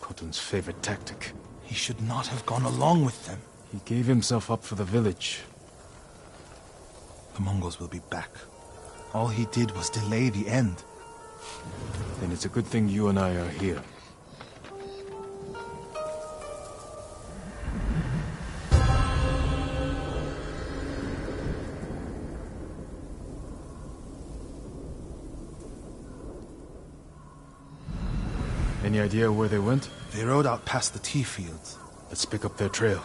Khotun's favorite tactic. He should not have gone along with them. He gave himself up for the village. The Mongols will be back. All he did was delay the end. Then it's a good thing you and I are here. Any idea where they went? They rode out past the tea fields. Let's pick up their trail.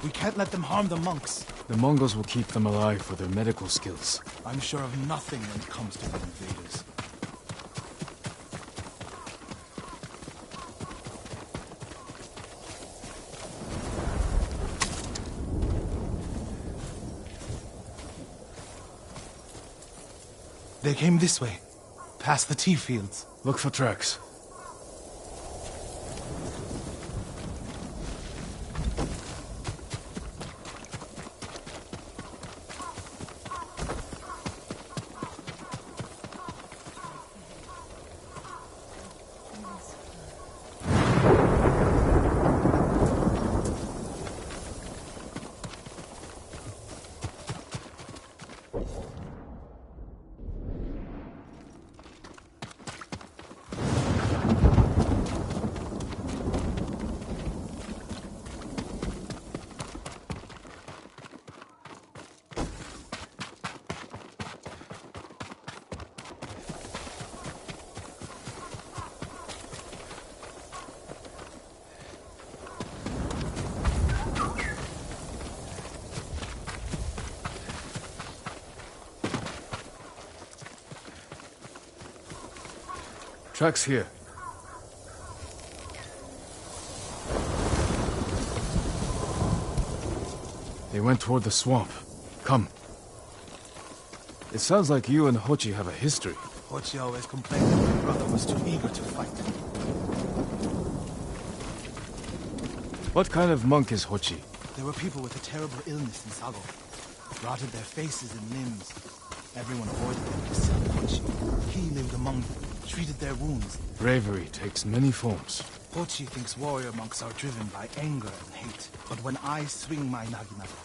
We can't let them harm the monks. The Mongols will keep them alive for their medical skills. I'm sure of nothing when it comes to the invaders. They came this way, past the tea fields. Look for tracks. Tracks here. They went toward the swamp. Come. It sounds like you and Hochi have a history. Hochi always complained that my brother was too eager to fight. What kind of monk is Hochi? There were people with a terrible illness in Sago. Rotted their faces and limbs. Everyone avoided them except Hochi. He lived among them, treated their wounds. Bravery takes many forms. Hochi thinks warrior monks are driven by anger and hate. But when I swing my naginata,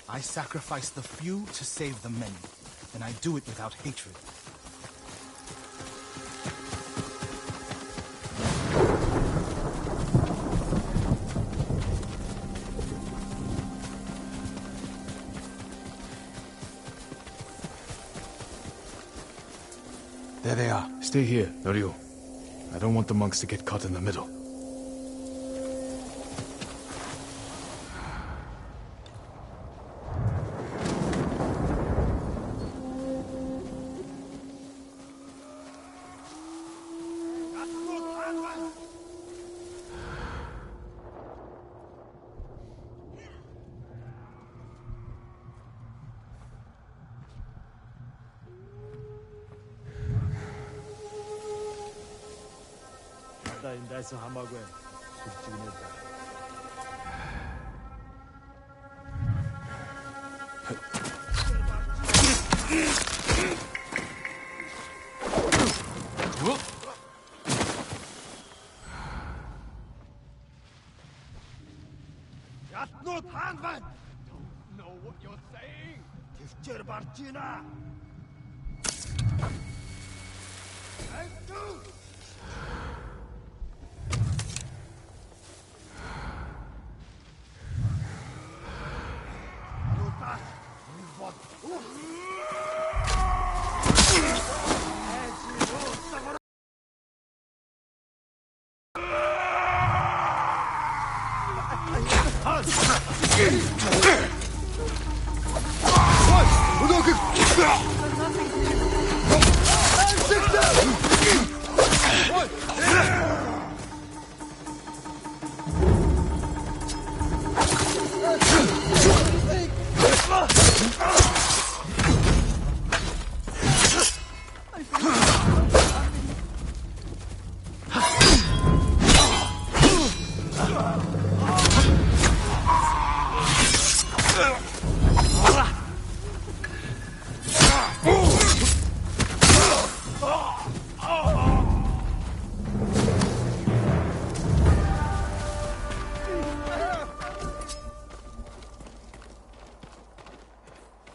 I sacrifice the few to save the many. And I do it without hatred. There they are. Stay here, Noryu. I don't want the monks to get caught in the middle. Don't know what you're saying.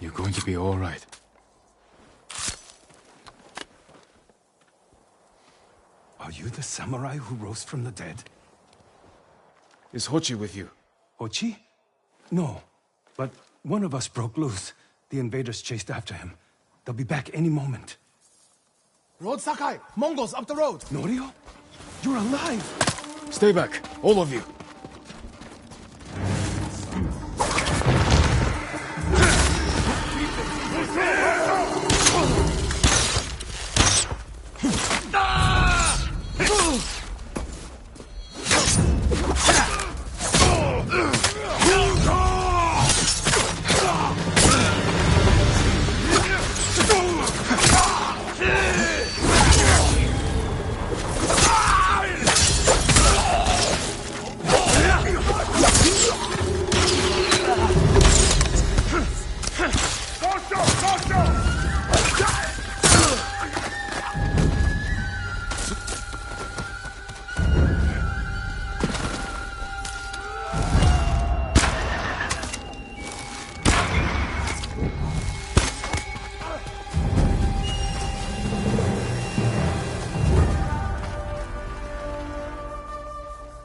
You're going to be all right. Are you the samurai who rose from the dead? Is Hochi with you? Ochi? No. But one of us broke loose. The invaders chased after him. They'll be back any moment. Road Sakai! Mongols up the road! Norio? You're alive! Stay back, all of you.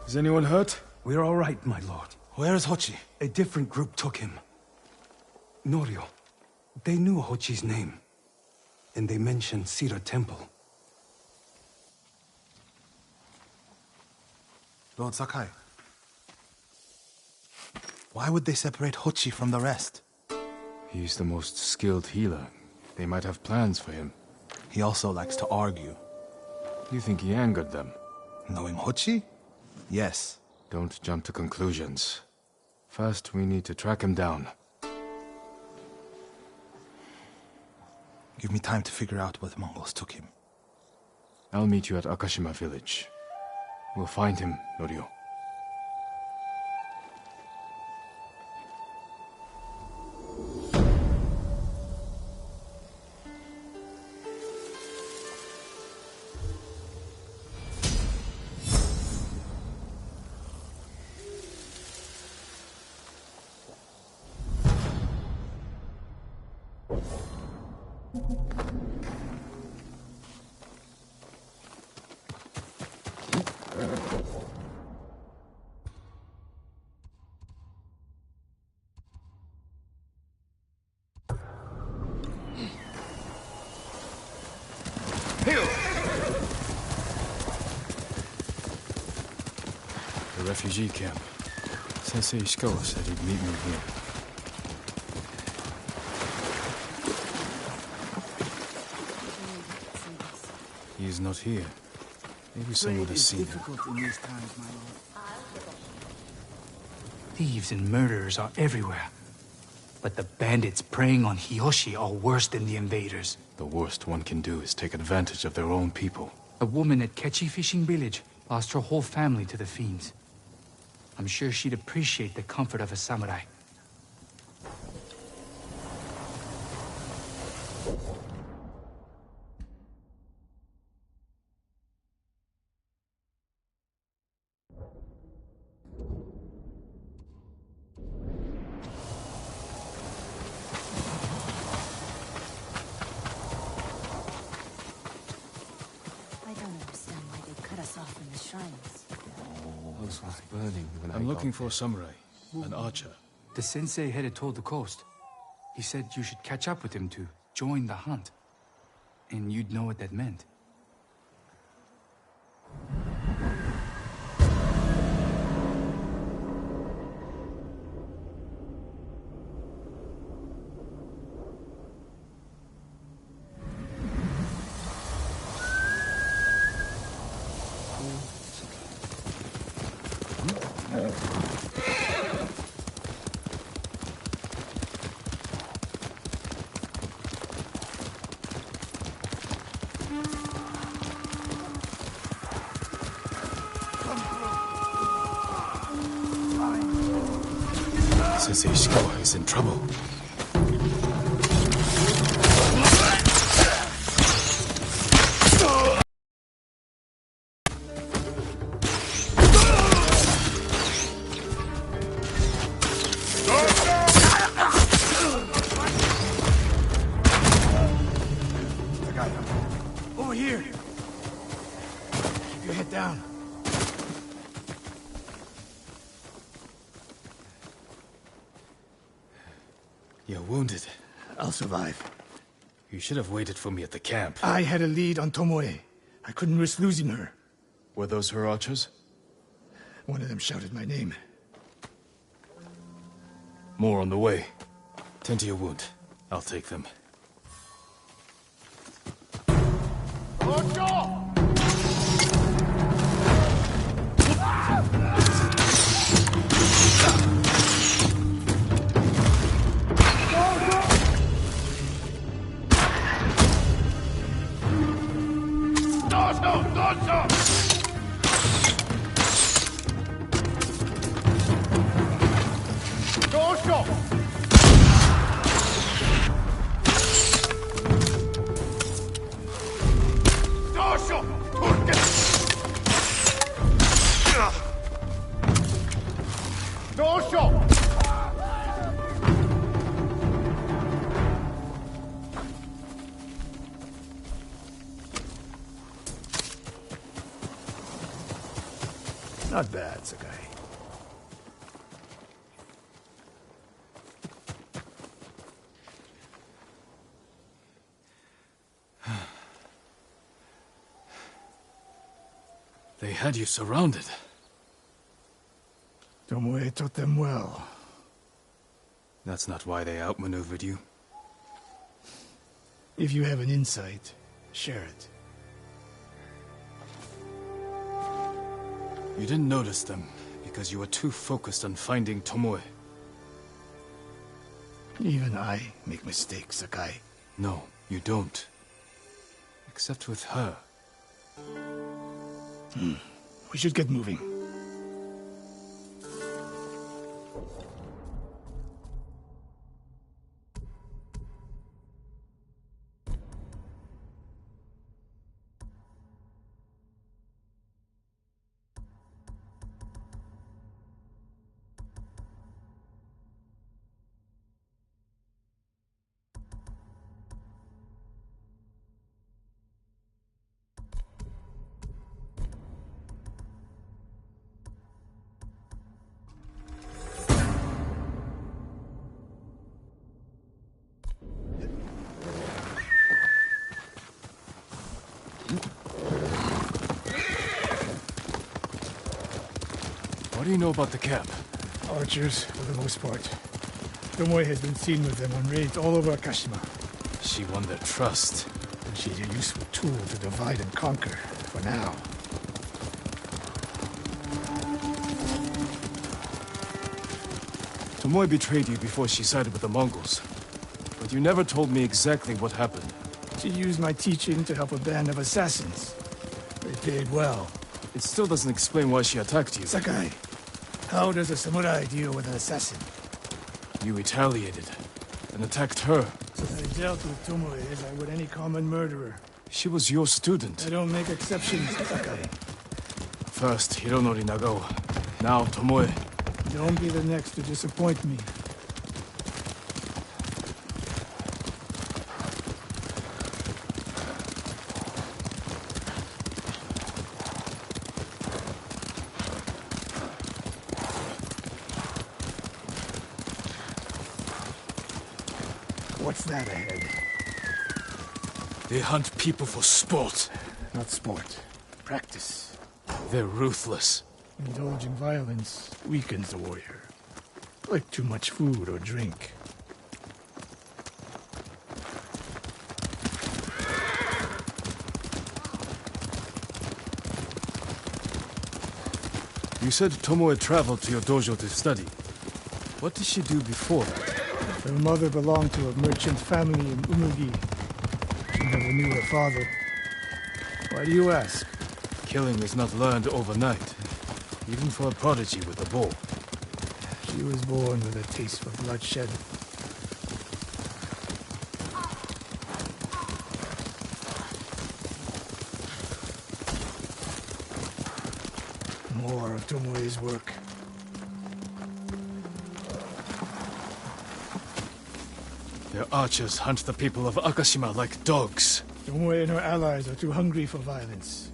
Is anyone hurt? We're all right, my lord. Where is Hochi? A different group took him. Norio. They knew Hochi's name. And they mentioned Cedar Temple. Lord Sakai. Why would they separate Hochi from the rest? He's the most skilled healer. They might have plans for him. He also likes to argue. You think he angered them? Knowing Hochi? Yes. Don't jump to conclusions. First, we need to track him down. Give me time to figure out where the Mongols took him. I'll meet you at Akashima village. We'll find him, Norio. The refugee camp. Sensei Ishikawa said he'd meet me here. He is not here. Maybe someone has seen him. Difficult in these times, my lord. Thieves and murderers are everywhere. But the bandits preying on Hiyoshi are worse than the invaders. The worst one can do is take advantage of their own people. A woman at Kechi fishing village lost her whole family to the fiends. I'm sure she'd appreciate the comfort of a samurai. I'm looking for a samurai, an archer. The sensei headed toward the coast. He said you should catch up with him to join the hunt. And you'd know what that meant. Sensei Ishikawa is in trouble. down. You're wounded. I'll survive. You should have waited for me at the camp. I had a lead on Tomoe. I couldn't risk losing her. Were those her archers? One of them shouted my name. More on the way. Tend to your wound. I'll take them. Not bad, Sakai. They had you surrounded. Tomoe taught them well. That's not why they outmaneuvered you. If you have an insight, share it. You didn't notice them because you were too focused on finding Tomoe. Even I make mistakes, Sakai. No, you don't. Except with her. We should get moving. What do you know about the camp? Archers, for the most part. Tomoe has been seen with them on raids all over Akashima. She won their trust. And she's a useful tool to divide and conquer, for now. Tomoe betrayed you before she sided with the Mongols. But you never told me exactly what happened. She used my teaching to help a band of assassins. They paid well. It still doesn't explain why she attacked you. Sakai, how does a samurai deal with an assassin? You retaliated and attacked her. I dealt with Tomoe as I would any common murderer. She was your student. I don't make exceptions, Sakai. First, Hironori Nagao. Now, Tomoe. Don't be the next to disappoint me. What's that ahead? They hunt people for sport. Not sport. Practice. They're ruthless. Indulging violence weakens the warrior. Like too much food or drink. You said Tomoe traveled to your dojo to study. What did she do before that? Her mother belonged to a merchant family in Umugi. She never knew her father. Why do you ask? Killing is not learned overnight, even for a prodigy with a bow. She was born with a taste for bloodshed. More of Tomoe's work. Their archers hunt the people of Akashima like dogs. Tomoe and her allies are too hungry for violence.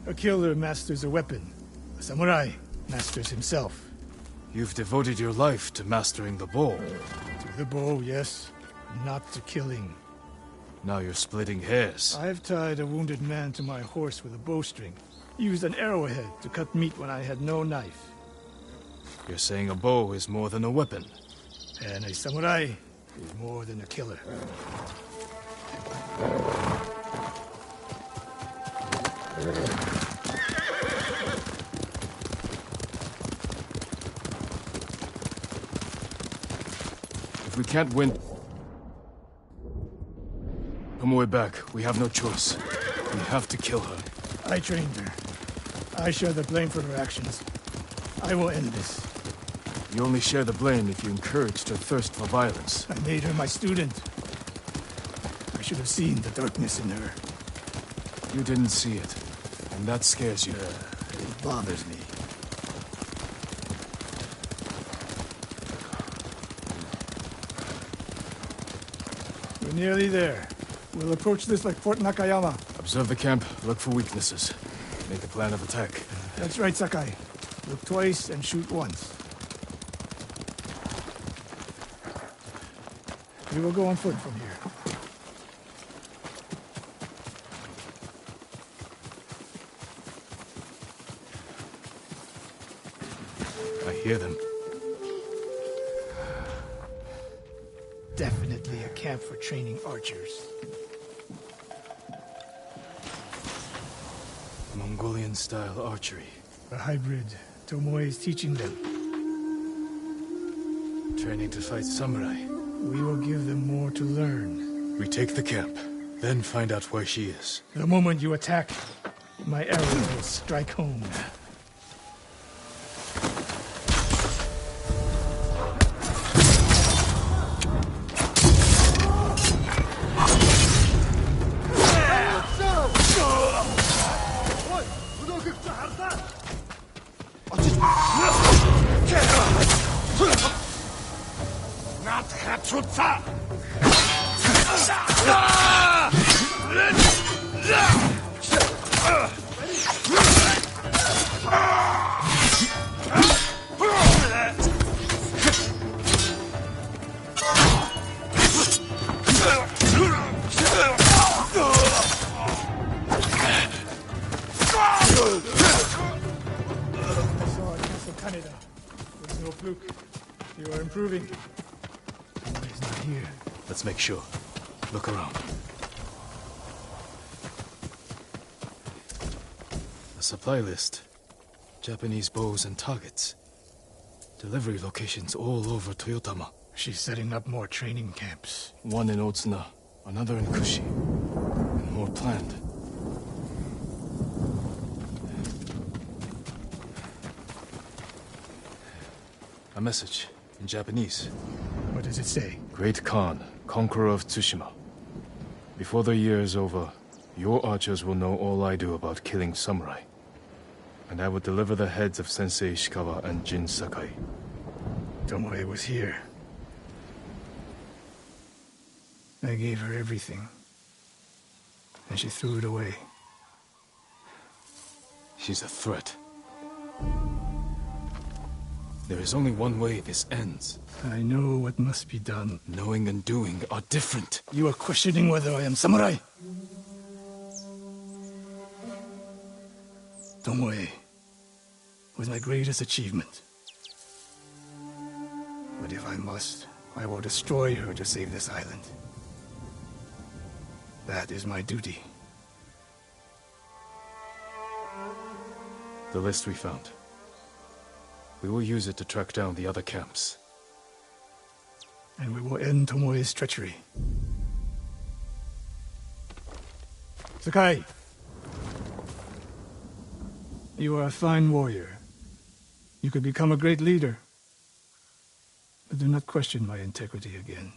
A killer masters a weapon. A samurai masters himself. You've devoted your life to mastering the bow. To the bow, yes. Not to killing. Now you're splitting hairs. I've tied a wounded man to my horse with a bowstring. Used an arrowhead to cut meat when I had no knife. You're saying a bow is more than a weapon. And a samurai is more than a killer. If we can't win Tomoe back, we have no choice. We have to kill her. I trained her. I share the blame for her actions. I will end this. You only share the blame if you encouraged her thirst for violence. I made her my student. I should have seen the darkness in her. You didn't see it, and that scares you. It bothers me. We're nearly there. We'll approach this like Fort Nakayama. Observe the camp, look for weaknesses. Make a plan of attack. That's right, Sakai. Look twice and shoot once. We will go on foot from here. I hear them. Definitely a camp for training archers. Mongolian-style archery. A hybrid. Tomoe is teaching them. Training to fight samurai. We will give them more to learn. We take the camp, then find out where she is. The moment you attack, my arrow will strike home. You are improving. He's not here. Let's make sure. Look around. A supply list. Japanese bows and targets. Delivery locations all over Toyotama. She's setting up more training camps. One in Otsuna, another in Kushi. And more planned. A message in Japanese. What does it say? Great Khan, conqueror of Tsushima. Before the year is over, your archers will know all I do about killing samurai. And I will deliver the heads of Sensei Ishikawa and Jin Sakai. Tomoe was here. I gave her everything. And she threw it away. She's a threat. There is only one way this ends. I know what must be done. Knowing and doing are different. You are questioning whether I am samurai. Tomoe was my greatest achievement. But if I must, I will destroy her to save this island. That is my duty. The list we found. We will use it to track down the other camps. And we will end Tomoe's treachery. Sakai! You are a fine warrior. You could become a great leader. But do not question my integrity again.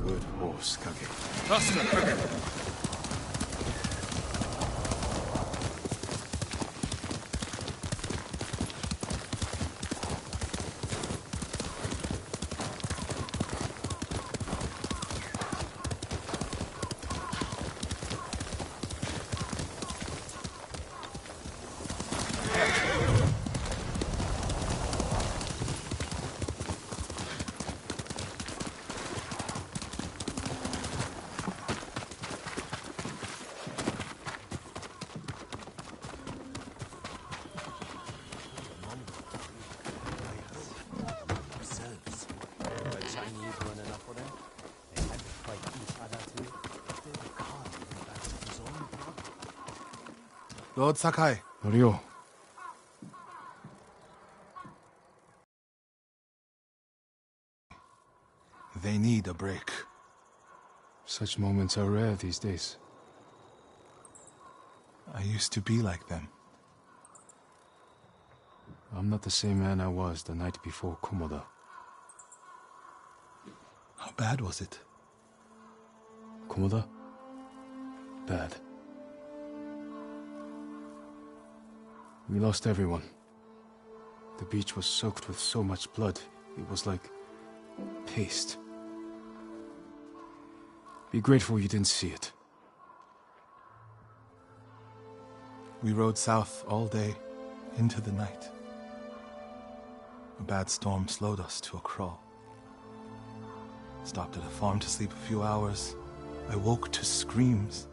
Good horse, Kage. Lord Sakai, Norio, they need a break. such moments are rare these days. I used to be like them. I'm not the same man I was the night before Komoda. How bad was it? Komoda? Bad. We lost everyone. The beach was soaked with so much blood, it was like paste. Be grateful you didn't see it. We rode south all day, into the night. A bad storm slowed us to a crawl. Stopped at a farm to sleep a few hours. I woke to screams.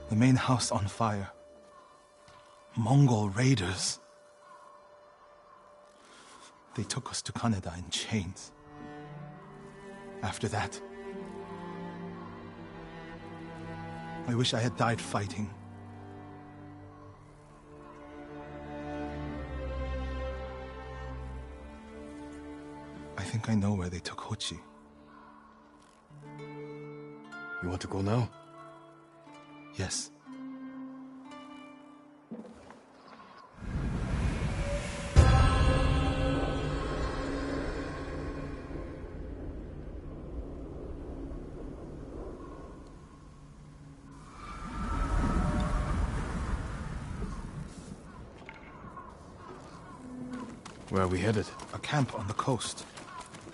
The main house on fire. Mongol raiders. They took us to Kaneda in chains. After that, I wish I had died fighting. I think I know where they took Hochi. You want to go now? Yes. Where are we headed? A camp on the coast.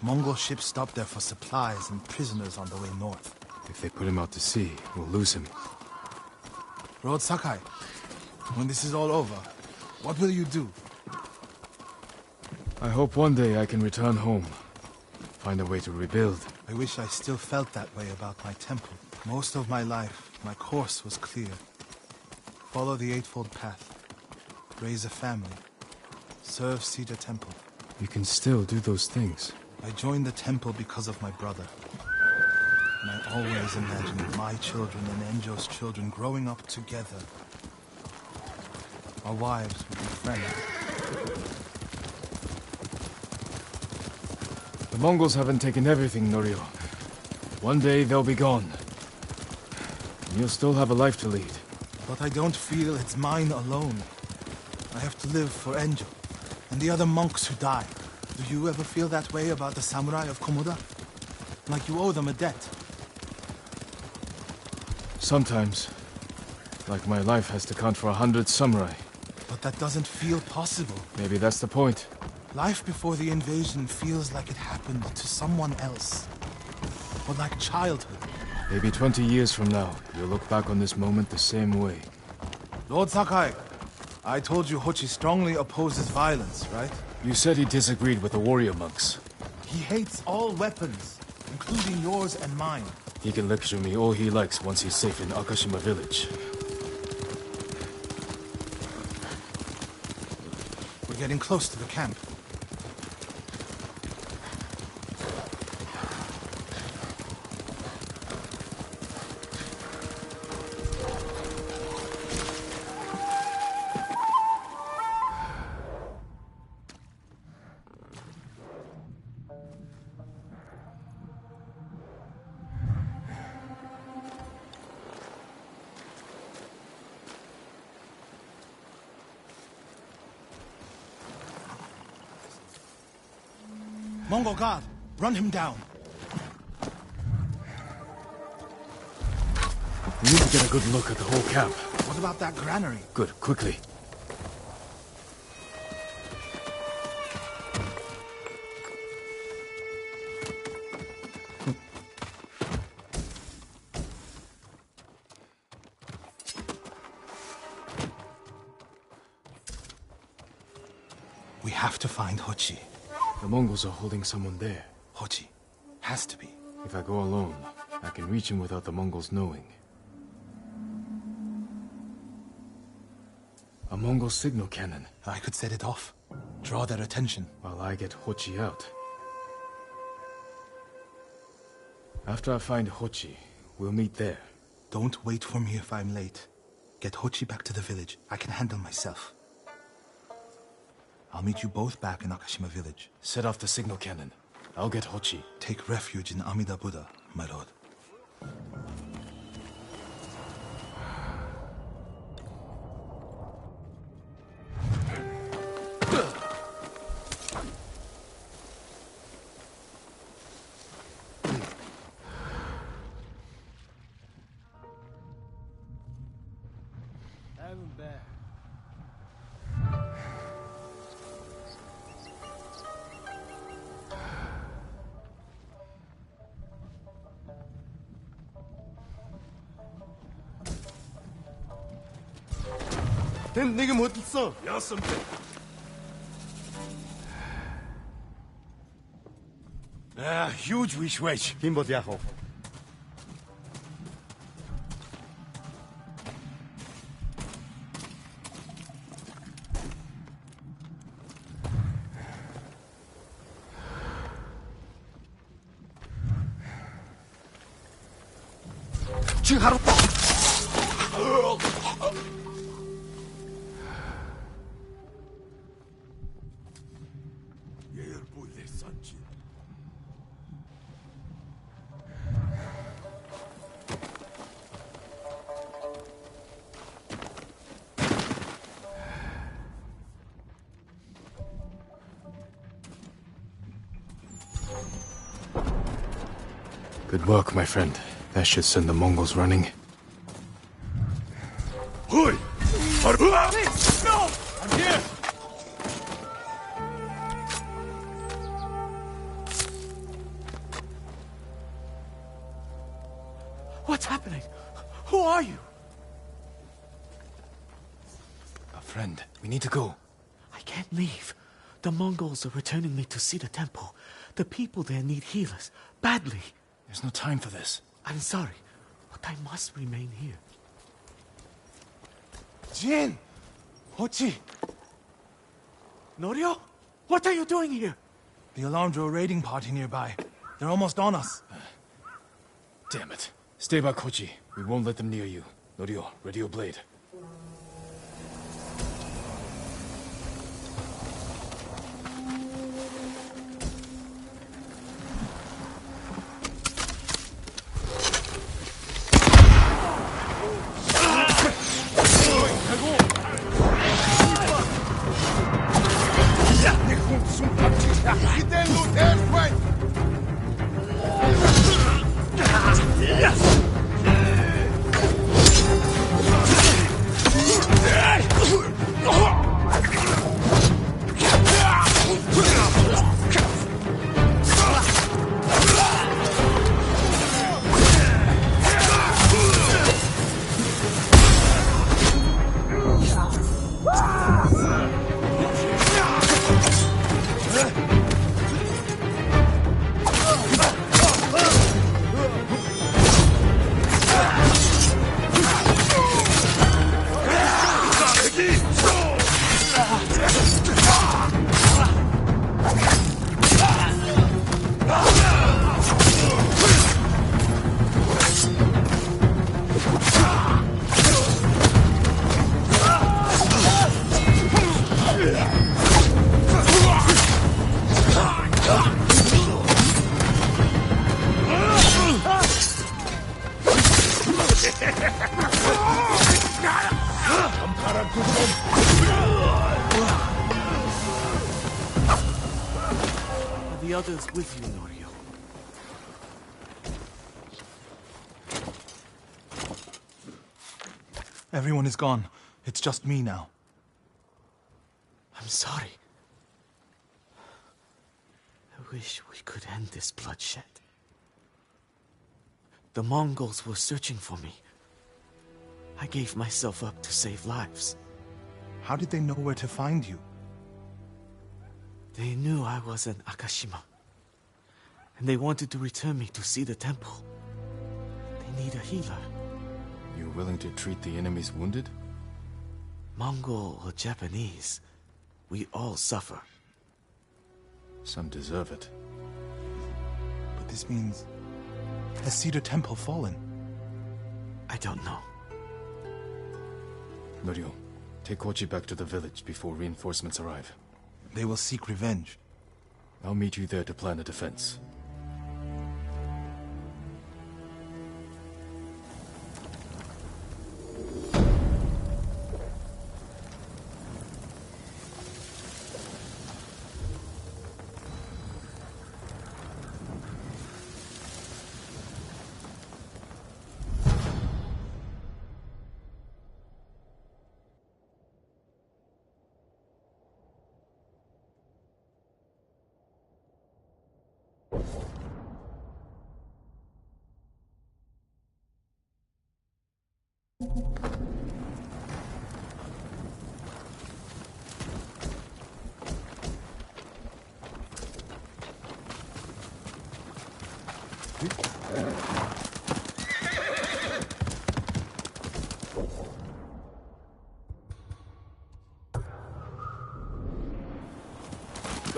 Mongol ships stopped there for supplies and prisoners on the way north. If they put him out to sea, we'll lose him. Lord Sakai, when this is all over, what will you do? I hope one day I can return home. Find a way to rebuild. I wish I still felt that way about my temple. Most of my life, my course was clear. Follow the Eightfold Path. Raise a family. Serve Cedar Temple. You can still do those things. I joined the temple because of my brother. And I always imagined my children and Enjo's children growing up together. Our wives would be friends. The Mongols haven't taken everything, Norio. One day they'll be gone. And you'll still have a life to lead. But I don't feel it's mine alone. I have to live for Enjo and the other monks who died. Do you ever feel that way about the samurai of Komoda? Like you owe them a debt? Sometimes. Like my life has to count for 100 samurai. But that doesn't feel possible. Maybe that's the point. Life before the invasion feels like it happened to someone else. Or like childhood. Maybe 20 years from now, you'll look back on this moment the same way. Lord Sakai, I told you Hochi strongly opposes violence, right? You said he disagreed with the warrior monks. He hates all weapons, including yours and mine. He can lecture me all he likes once he's safe in Akashima village. We're getting close to the camp. Mongol guard, run him down. We need to get a good look at the whole camp. What about that granary? Good, quickly. We have to find Hochi. The Mongols are holding someone there. Hochi. Has to be. If I go alone, I can reach him without the Mongols knowing. A Mongol signal cannon. I could set it off. Draw their attention. While I get Hochi out. After I find Hochi, we'll meet there. Don't wait for me if I'm late. Get Hochi back to the village. I can handle myself. I'll meet you both back in Akashima village. Set off the signal cannon. I'll get Hochi. Take refuge in Amida Buddha, my lord. 내게 못 있어. 야썸. Huge wish wedge. Kimbo diajo. 지하로. Good work, my friend. That should send the Mongols running. Hoi! Please, no! I'm here! What's happening? Who are you? A friend. We need to go. I can't leave. The Mongols are returning me to see the temple. The people there need healers. Badly. There's no time for this. I'm sorry, but I must remain here. Jin! Hochi! Norio? What are you doing here? The alarm drew a raiding party nearby. They're almost on us. Damn it. Stay back, Kochi. We won't let them near you. Norio, ready your blade. Are the others with you, Norio? Everyone is gone. It's just me now. I'm sorry. I wish we could end this bloodshed. The Mongols were searching for me. I gave myself up to save lives. How did they know where to find you? They knew I was an Akashima. And they wanted to return me to see the temple. They need a healer. You willing to treat the enemy's wounded? Mongol or Japanese, we all suffer. Some deserve it. But this means... Has Cedar Temple fallen? I don't know. Norio, take Kochi back to the village before reinforcements arrive. They will seek revenge. I'll meet you there to plan a defense.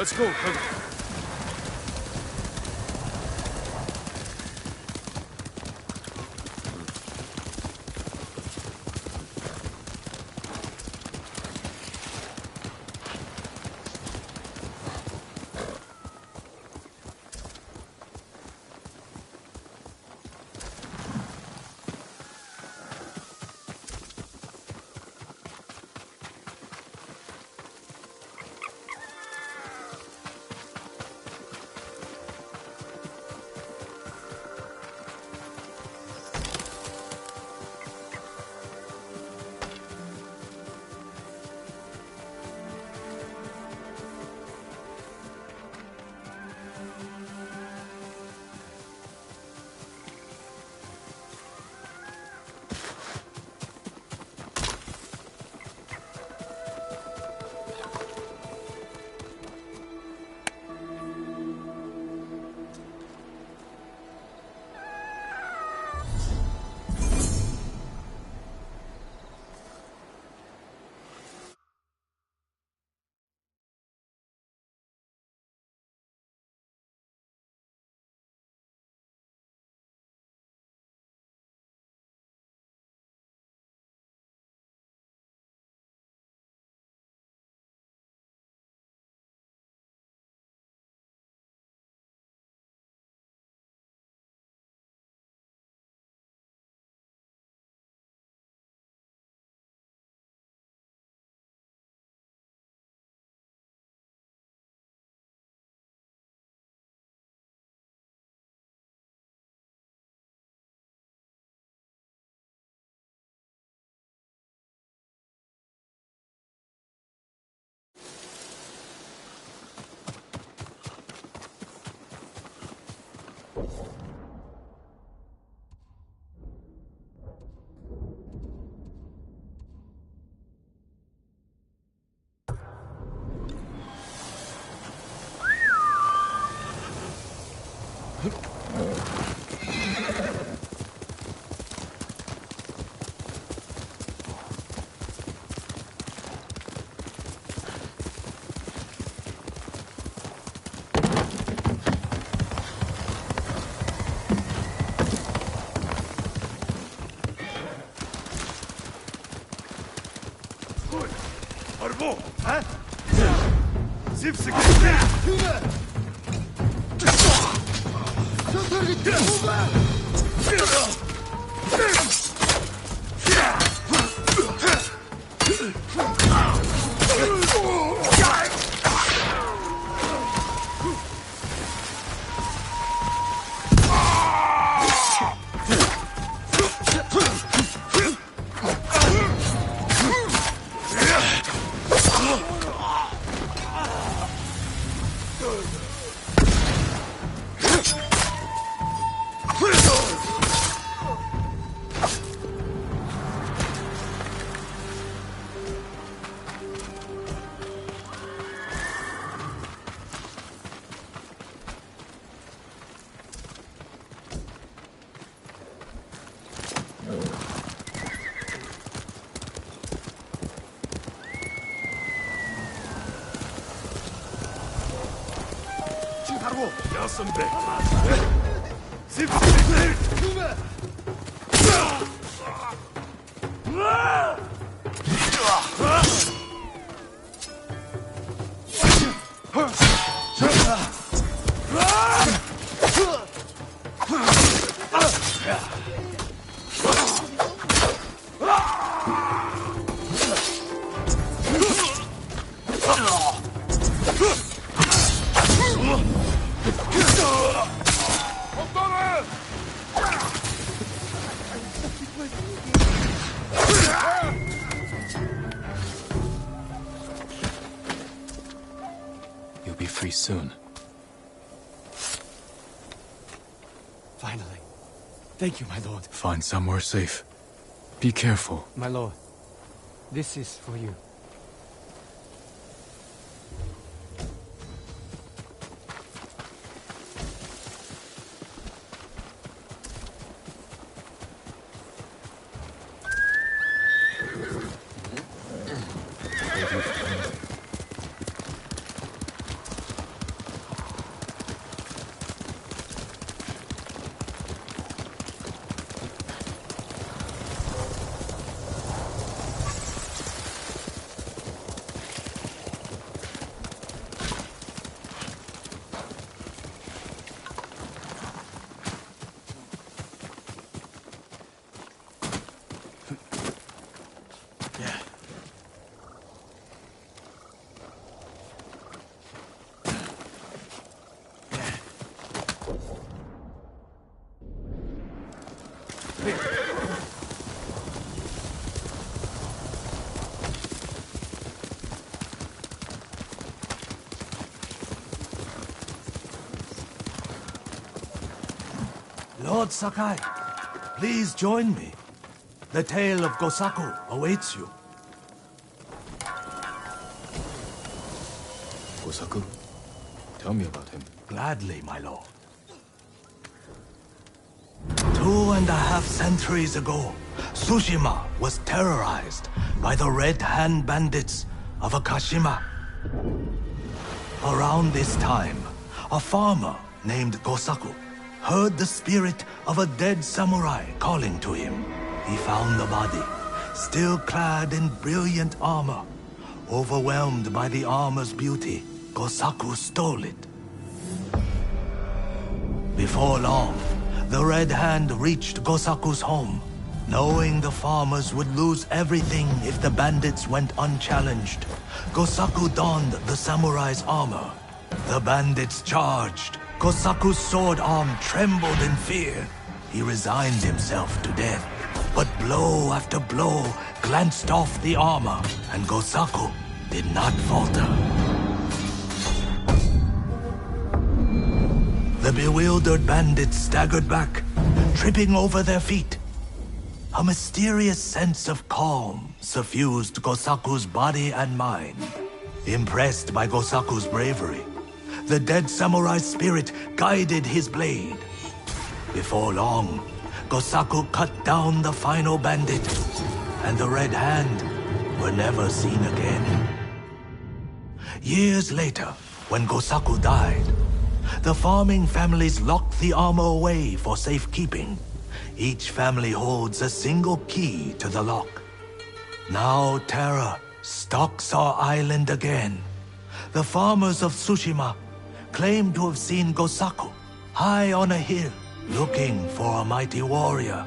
Let's go, Kaga. Arbo! Hein? Zip sıkı! Yasin Bey. Zip sıkı! You'll be free soon. Finally. Thank you, my lord. Find somewhere safe. Be careful. My lord, this is for you. Lord Sakai, please join me. The tale of Gosaku awaits you. Gosaku? Tell me about him. Gladly, my lord. 2.5 centuries ago, Tsushima was terrorized by the Red Hand bandits of Akashima. Around this time, a farmer named Gosaku heard the spirit of a dead samurai calling to him. He found the body, still clad in brilliant armor. Overwhelmed by the armor's beauty, Gosaku stole it. Before long, the Red Hand reached Gosaku's home. Knowing the farmers would lose everything if the bandits went unchallenged, Gosaku donned the samurai's armor. The bandits charged. Gosaku's sword arm trembled in fear. He resigned himself to death. But blow after blow glanced off the armor, and Gosaku did not falter. The bewildered bandits staggered back, tripping over their feet. A mysterious sense of calm suffused Gosaku's body and mind. Impressed by Gosaku's bravery, the dead samurai's spirit guided his blade. Before long, Gosaku cut down the final bandit, and the Red Hand were never seen again. Years later, when Gosaku died, the farming families locked the armor away for safekeeping. Each family holds a single key to the lock. Now terror stalks our island again. The farmers of Tsushima claim to have seen Gosaku high on a hill, looking for a mighty warrior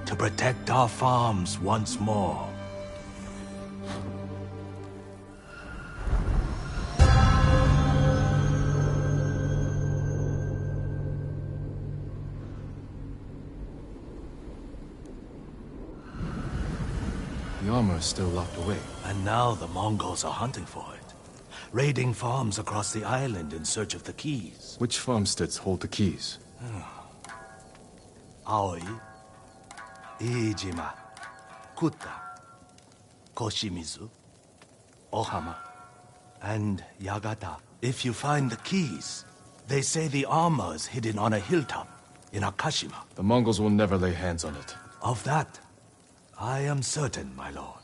to protect our farms once more. The armor is still locked away. And now the Mongols are hunting for it, raiding farms across the island in search of the keys. Which farmsteads hold the keys? Aoi, Iijima, Kuta, Koshimizu, Ohama, and Yagata. If you find the keys, they say the armor is hidden on a hilltop in Akashima. The Mongols will never lay hands on it. Of that, I am certain, my lord.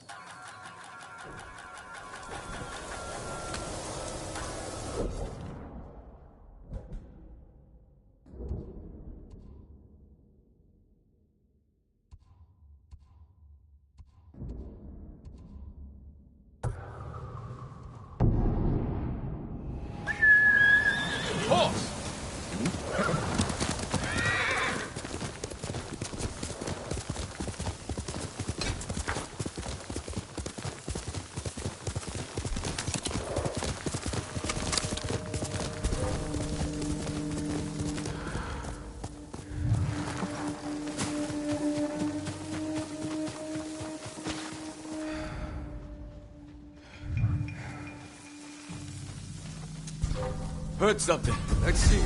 Heard something. Let's see.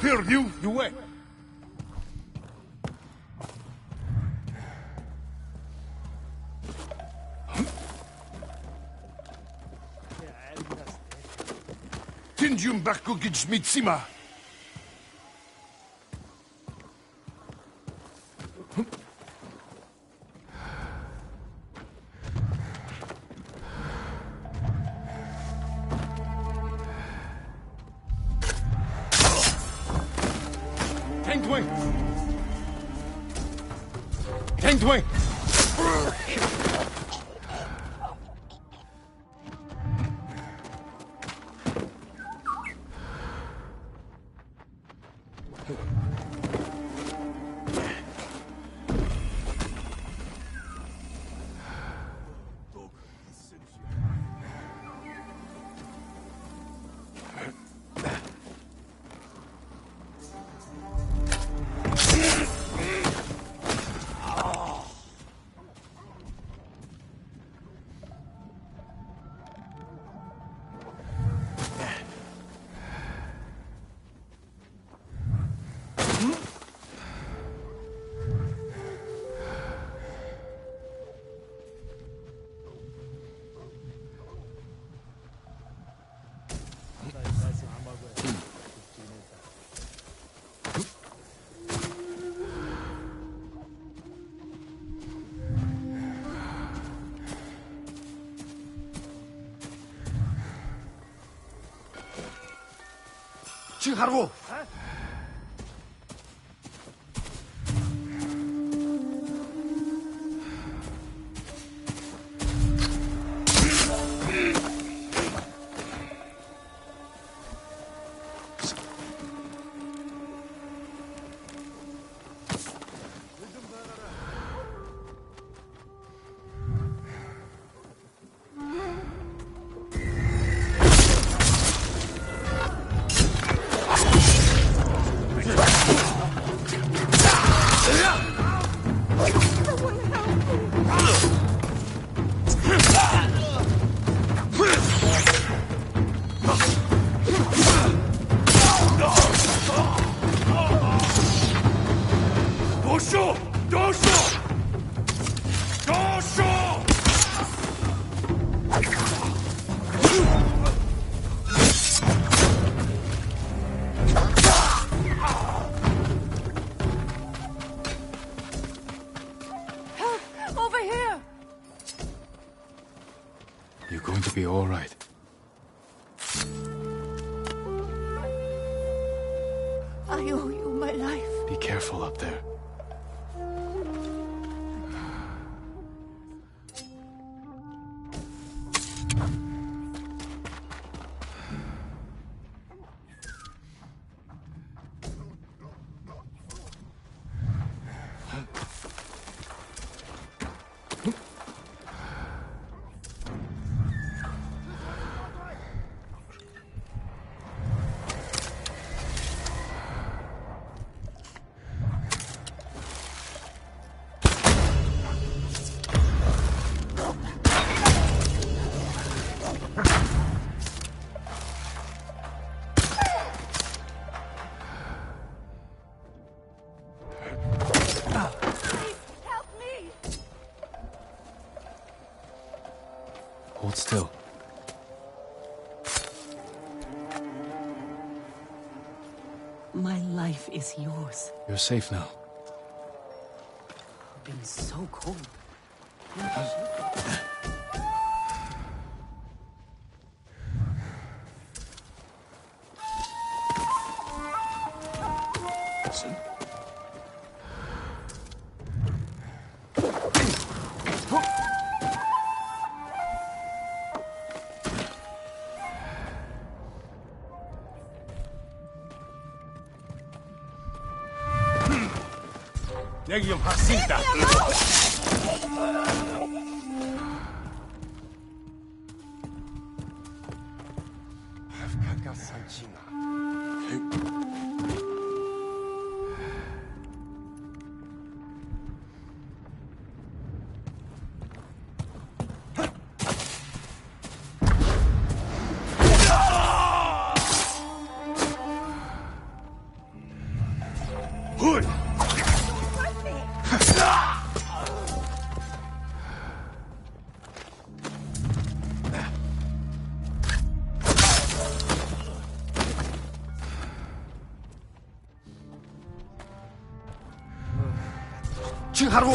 Here, you wait. Tinjum Bakugij Mitsima. Tengdwing! Chiharu! You're going to be all right. I owe you my life. Be careful up there. Hold still. My life is yours. You're safe now. I've been so cold. Listen. Negium Hasinta! 去하라고!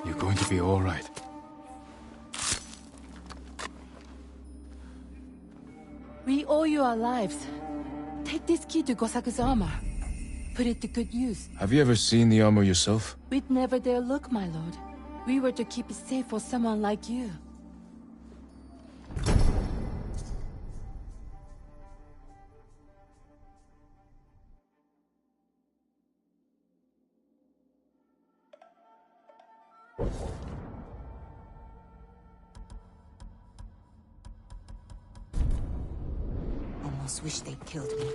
You're going to be all right. We owe you our lives. Take this key to Gosaku's armor. Put it to good use. Have you ever seen the armor yourself? We'd never dare look, my lord. We were to keep it safe for someone like you. Almost wish they'd killed me.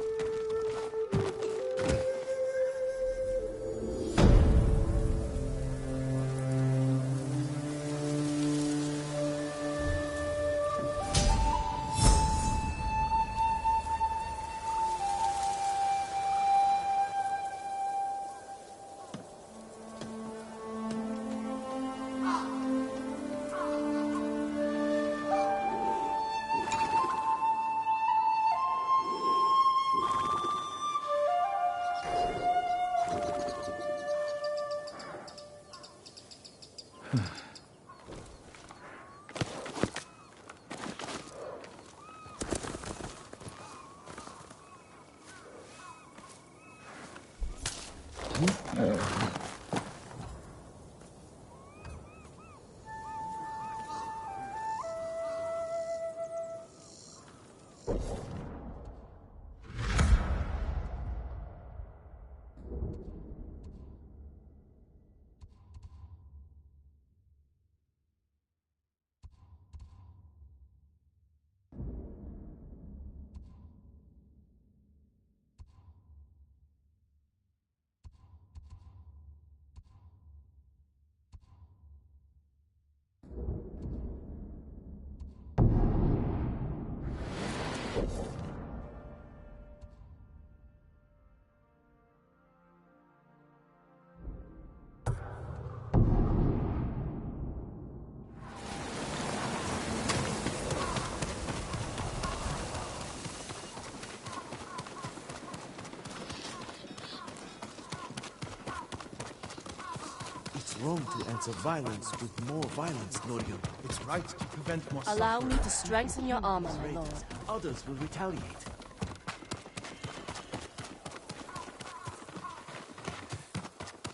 It's wrong to answer violence with more violence, Norio. It's right to prevent more Allow suffering. me to strengthen your armor, my lord. Others will retaliate.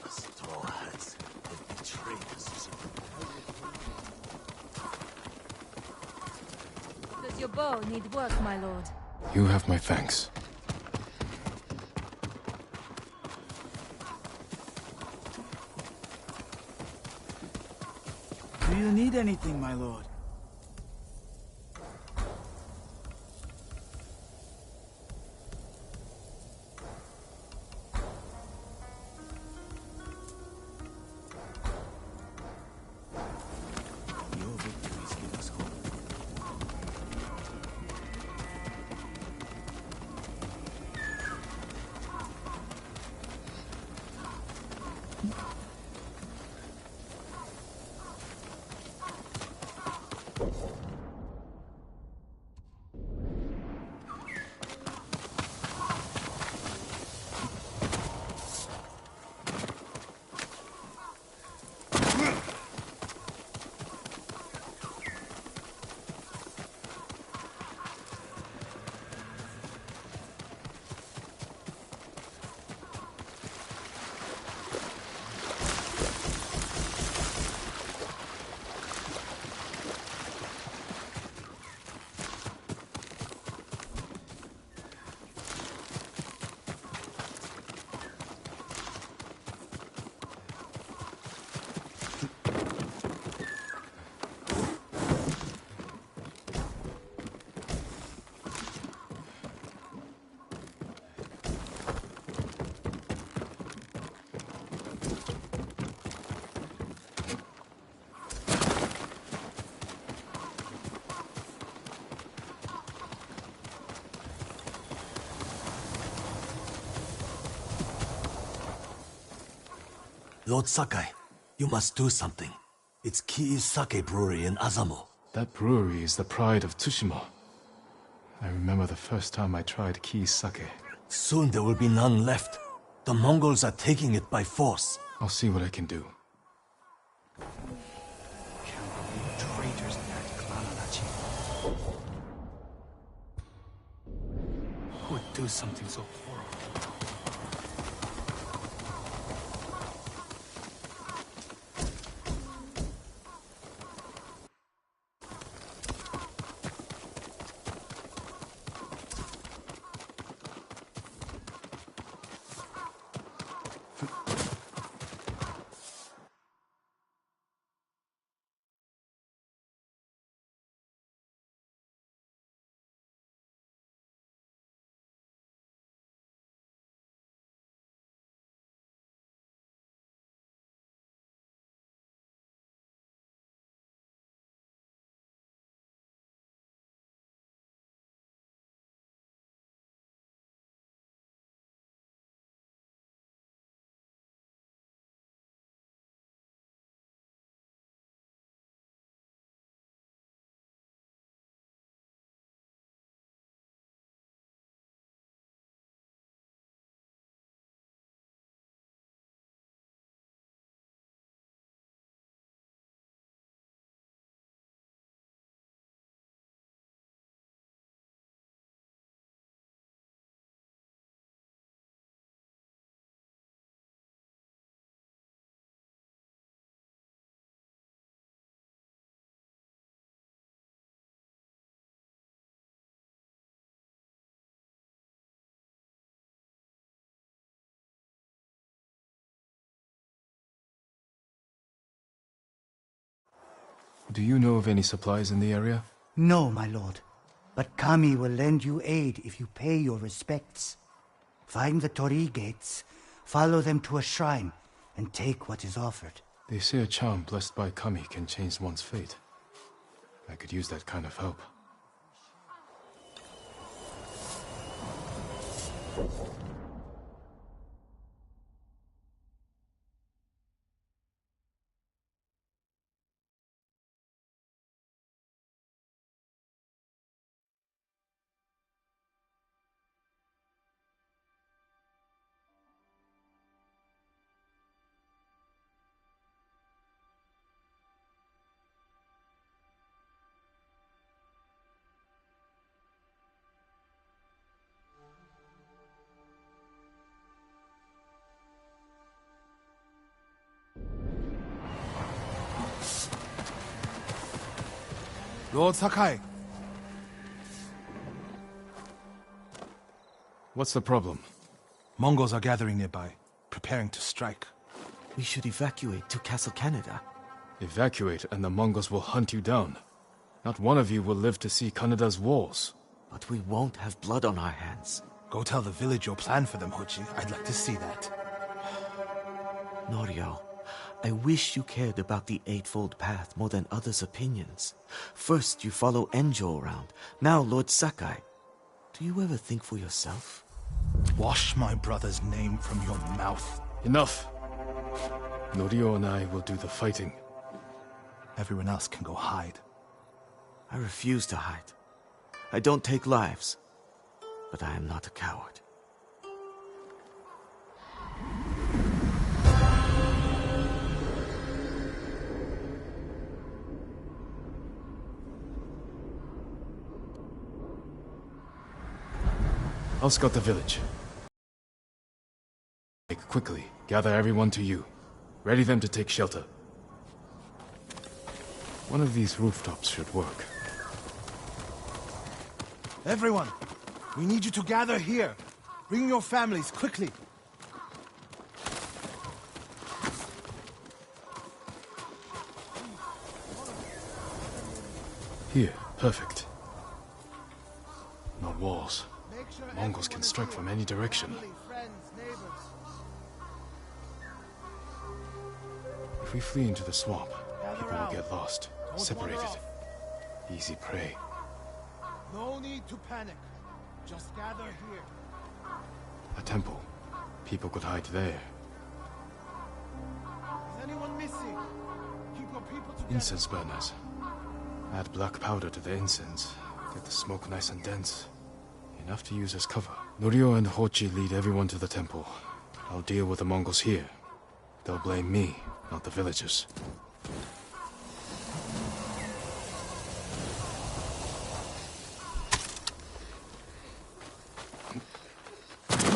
Straw hats have betrayed us. Does your bow need work, my lord? You have my thanks. Do you need anything, my lord? Your victories give us hope. Lord Sakai, you must do something. It's Kii's sake brewery in Azamo. That brewery is the pride of Tsushima. I remember the first time I tried Kii's sake. Soon there will be none left. The Mongols are taking it by force. I'll see what I can do. Can't believe traitors attacked Clan Adachi. Who would do something so horrible? Do you know of any supplies in the area? No, my lord. But Kami will lend you aid if you pay your respects. Find the Torii gates, follow them to a shrine, and take what is offered. They say a charm blessed by Kami can change one's fate. I could use that kind of help. Lord Sakai, What's the problem? Mongols are gathering nearby, preparing to strike. We should evacuate to Castle Canada. Evacuate and the Mongols will hunt you down. Not one of you will live to see Kanada's walls. But we won't have blood on our hands. Go tell the village your plan for them, Hochi. I'd like to see that. Norio, I wish you cared about the Eightfold Path more than others' opinions. First you follow Enjo around, now Lord Sakai. Do you ever think for yourself? Wash my brother's name from your mouth. Enough! Norio and I will do the fighting. Everyone else can go hide. I refuse to hide. I don't take lives, but I am not a coward. I'll scout the village. Quickly, gather everyone to you. Ready them to take shelter. One of these rooftops should work. Everyone, we need you to gather here. Bring your families, quickly. Here, perfect. No walls. Mongols can strike from any direction. If we flee into the swamp, people will get lost, separated. Easy prey. No need to panic. Just gather here. A temple. People could hide there. Incense burners. Add black powder to the incense. Get the smoke nice and dense. Enough to use as cover. Norio and Hochi lead everyone to the temple. I'll deal with the Mongols here. They'll blame me, not the villagers.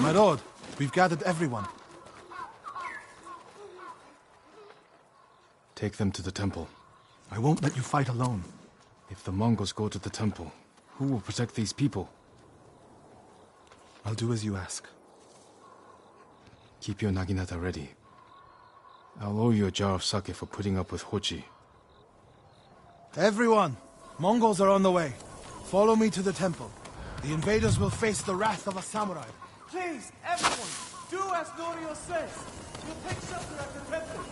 My lord, we've gathered everyone. Take them to the temple. I won't let you fight alone. If the Mongols go to the temple, who will protect these people? I'll do as you ask. Keep your naginata ready. I'll owe you a jar of sake for putting up with Hochi. Everyone! Mongols are on the way. Follow me to the temple. The invaders will face the wrath of a samurai. Please, everyone, do as Norio says. We'll take shelter at the temple.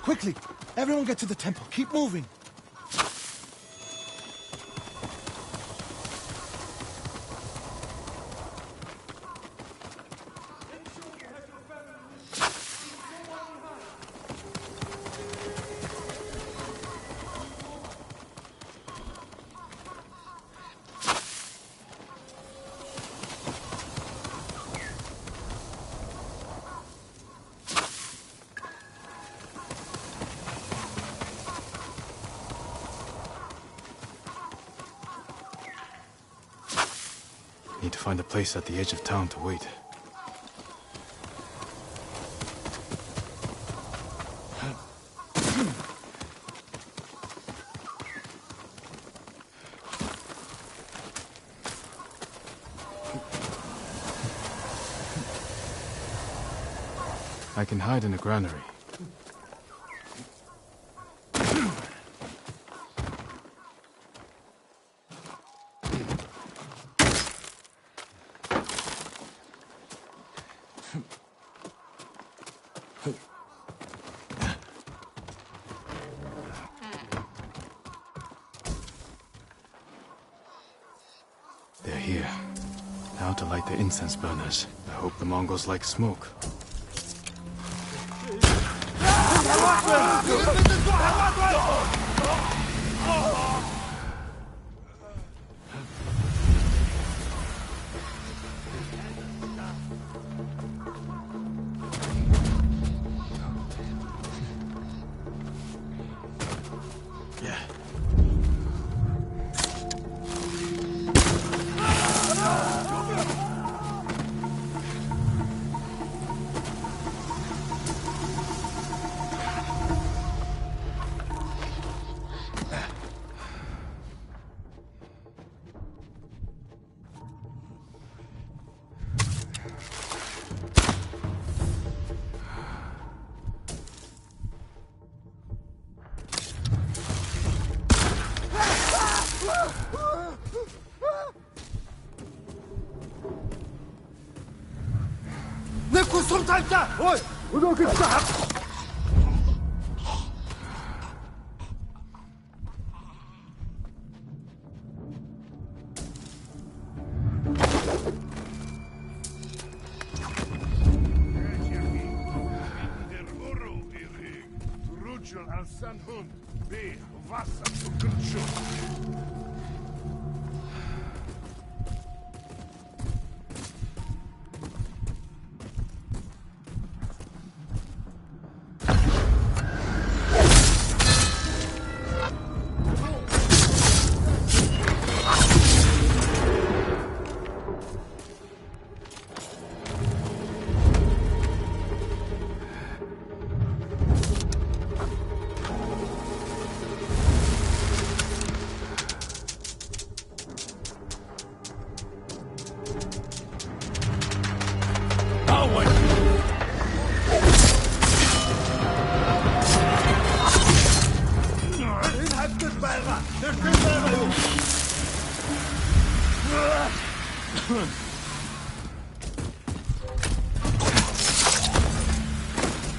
Quickly! Everyone get to the temple. Keep moving. Need to find a place at the edge of town to wait. I can hide in a granary. They're here. Now to light the incense burners. I hope the Mongols like smoke.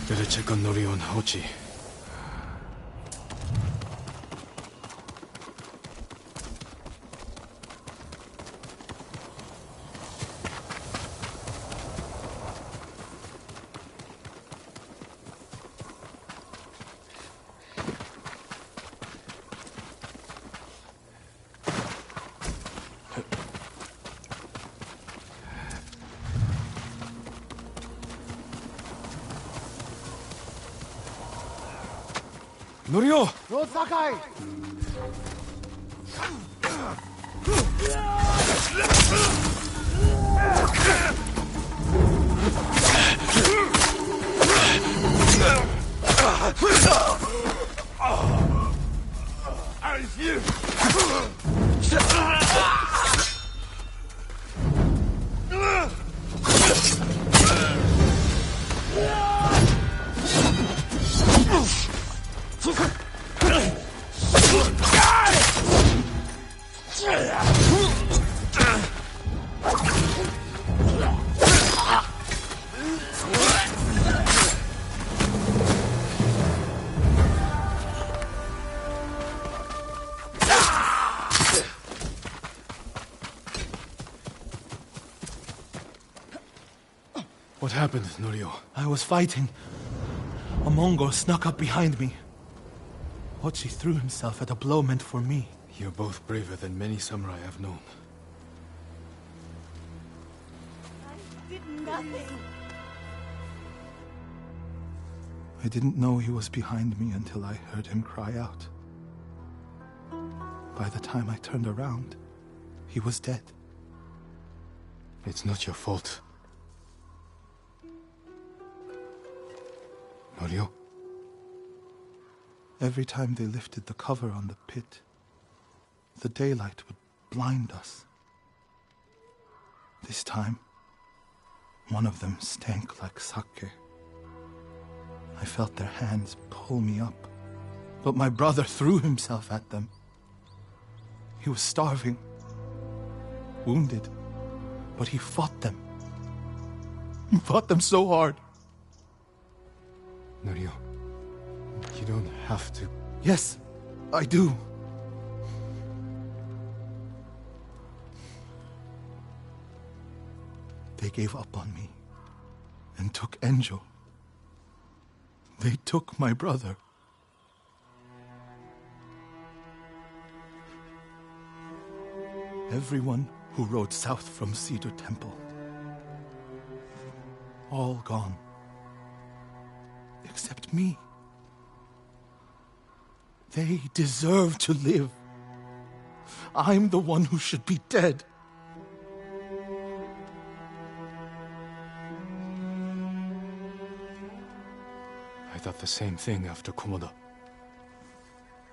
Better check on Norio and Hochi. Norio! Lord Sakai! What happened, Norio? I was fighting. A Mongol snuck up behind me. Hochi threw himself at a blow meant for me. You're both braver than many samurai I've known. I did nothing. I didn't know he was behind me until I heard him cry out. By the time I turned around, he was dead. It's not your fault. Norio? Every time they lifted the cover on the pit, the daylight would blind us. This time, one of them stank like sake. I felt their hands pull me up, but my brother threw himself at them. He was starving, wounded, but he fought them. He fought them so hard. Norio, you don't have to. Yes, I do. They gave up on me and took Enjo. They took my brother. Everyone who rode south from Cedar Temple. All gone. Except me. They deserve to live. I'm the one who should be dead. I thought the same thing after Komoda.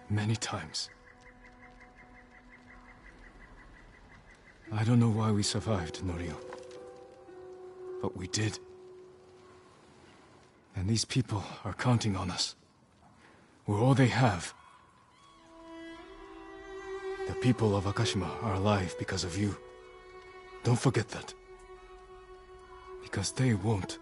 Many times. I don't know why we survived, Norio. But we did. And these people are counting on us. We're all they have. The people of Akashima are alive because of you. Don't forget that. Because they won't.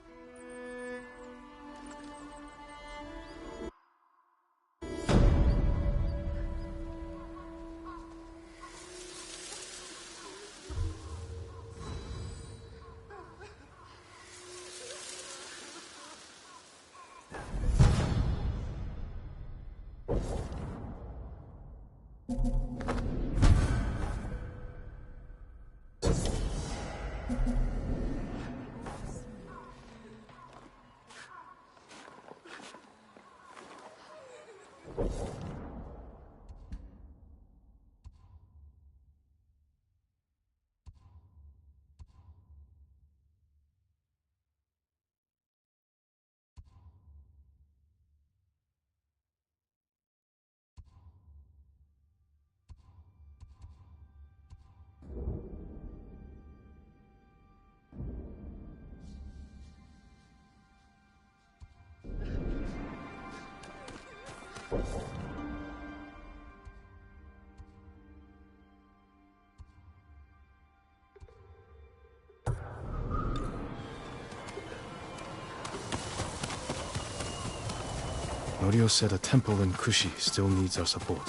Norio said a temple in Kushi still needs our support.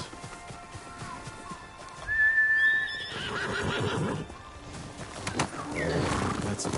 That's it.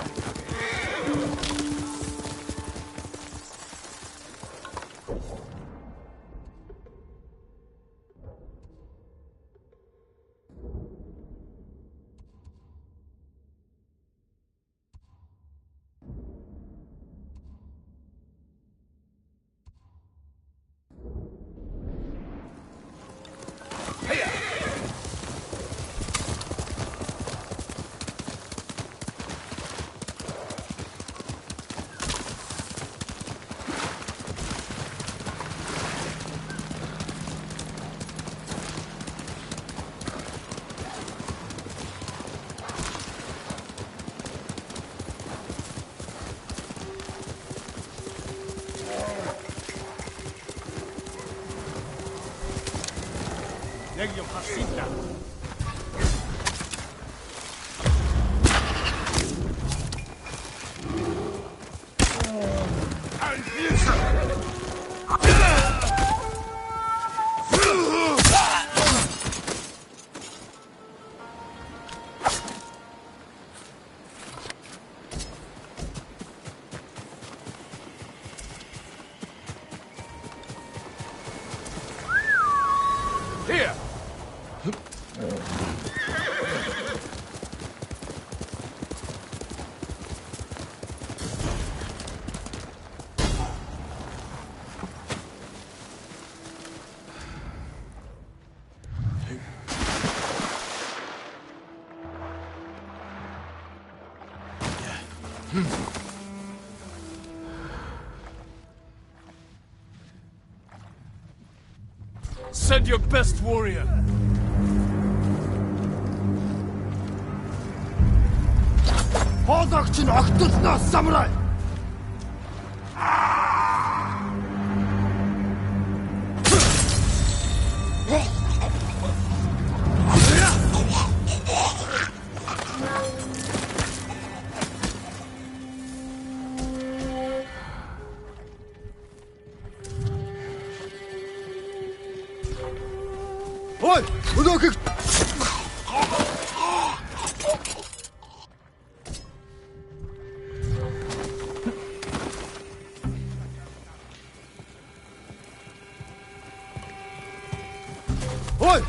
Here! Send your best warrior! Хоолойгч нь огтлноос самурай! Ой, өнөөхийг Ой!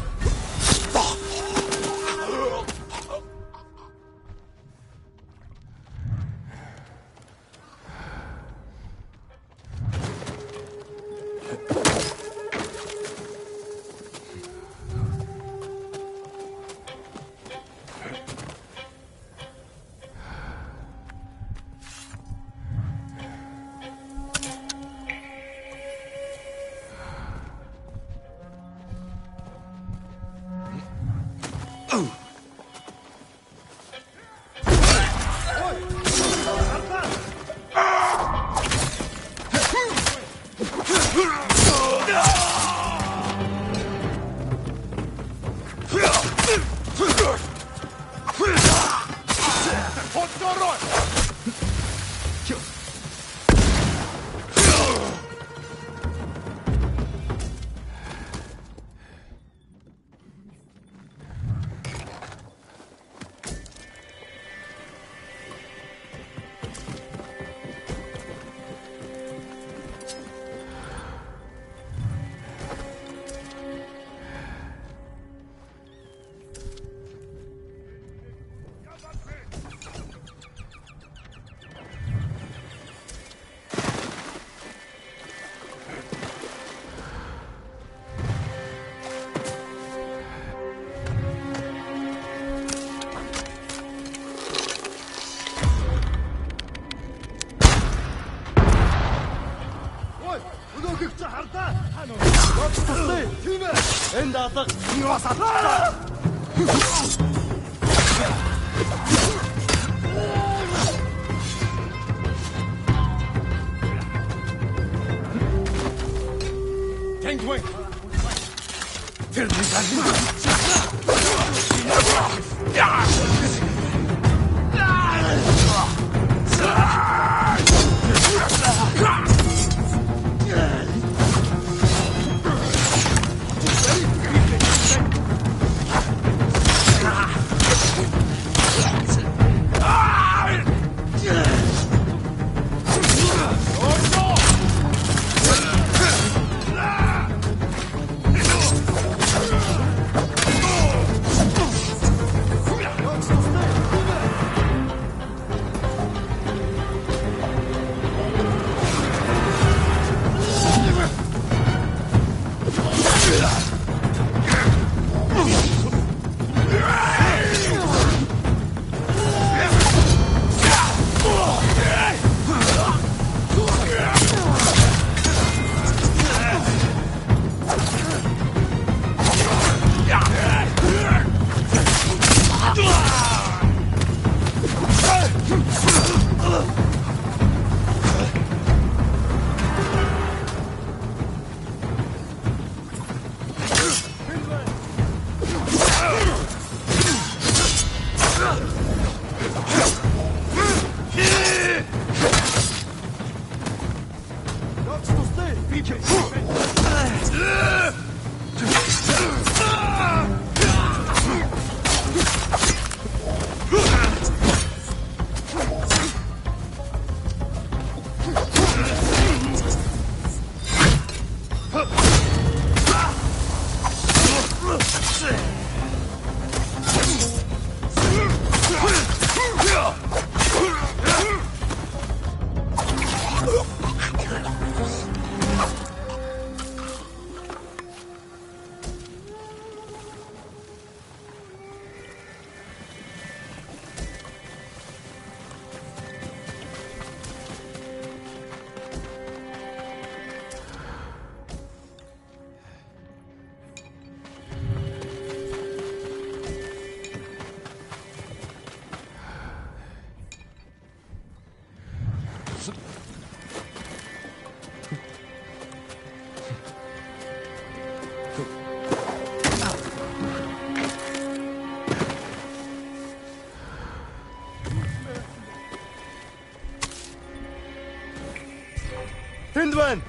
Энд алга юус алга. Тэнгуй. Тэр Hindman!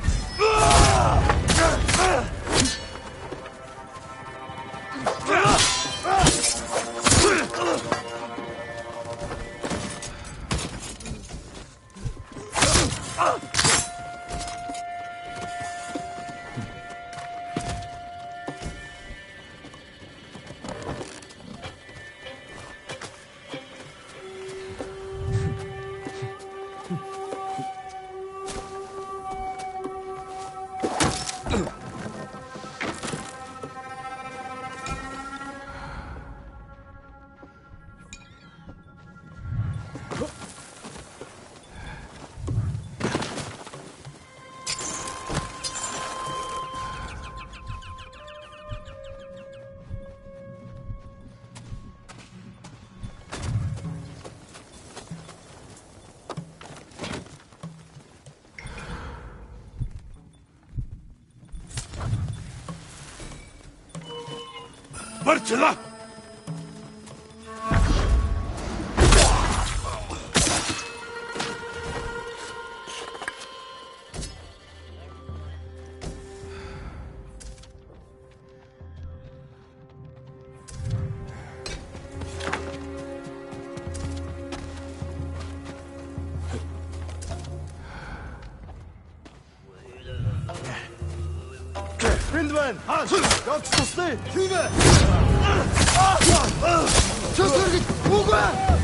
Barçala! Hindman! Hans! Jakst oss ned! Tyve! Kjøttørget! Hoge!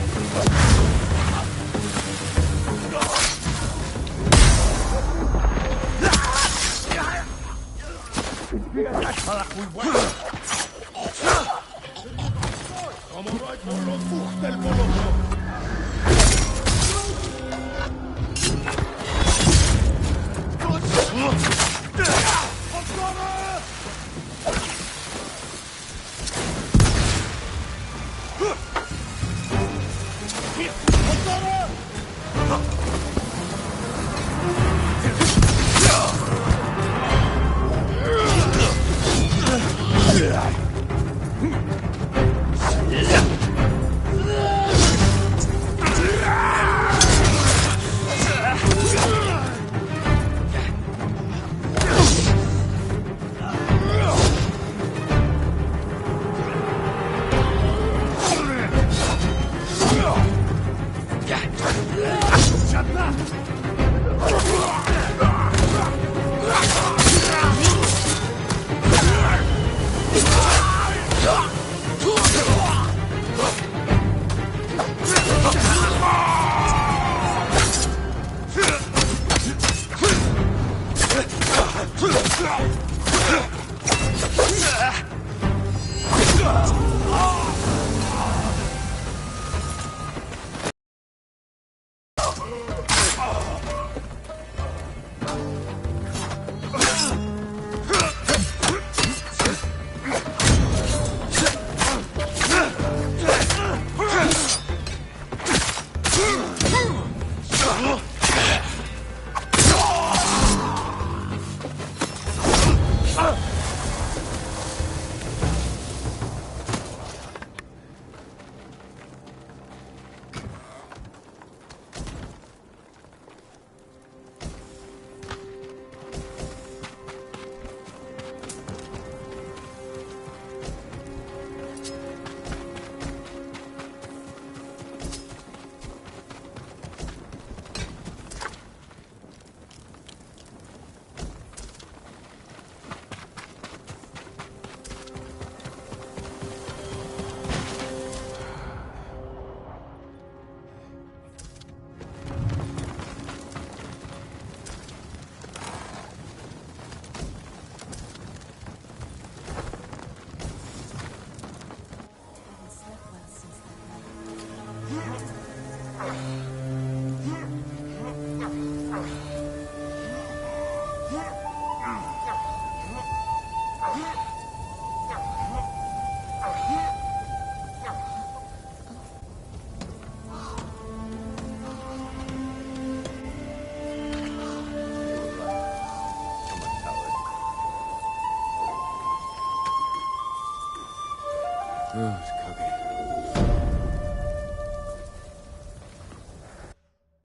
Shut up! Good.